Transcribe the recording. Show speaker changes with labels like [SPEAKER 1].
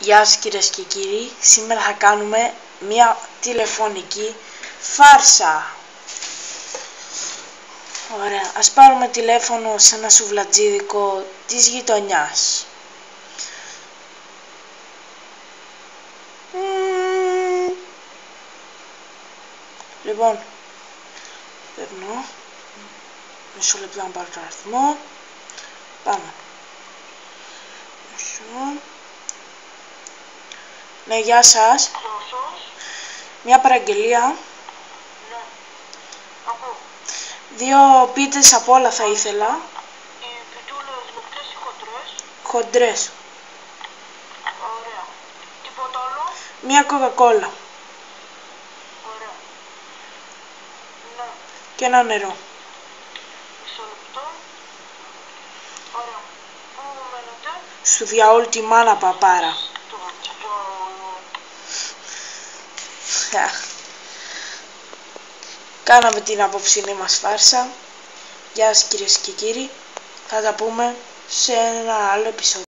[SPEAKER 1] Γεια σας κυρίες και κύριοι, σήμερα θα κάνουμε μια τηλεφωνική φάρσα. Ωραία, ας πάρουμε τηλέφωνο σε ένα σουβλατζίδικο της γειτονιάς. Λοιπόν, περνώ, μισό λεπτό να πάρω τον αριθμό, πάμε. Ναι, γεια σας. Μια παραγγελία.
[SPEAKER 2] Ναι. Ακούω.
[SPEAKER 1] 2 πίτες απ' όλα θα ήθελα.
[SPEAKER 2] Οι πιτούλες λεπτές ή χοντρές?
[SPEAKER 1] Χοντρές.
[SPEAKER 2] Ωραία. Τίποτα άλλο?
[SPEAKER 1] Μια κοκακόλα.
[SPEAKER 2] Ωραία. Ναι.
[SPEAKER 1] Και ένα νερό.
[SPEAKER 2] Μισό λεπτό. Ωραία. Πού μένετε?
[SPEAKER 1] Σου διαόλου τη μάνα παπάρα. Κάναμε την απόψινή μας φάρσα. Γεια σας κυρίες και κύριοι. Θα τα πούμε σε ένα άλλο επεισόδιο.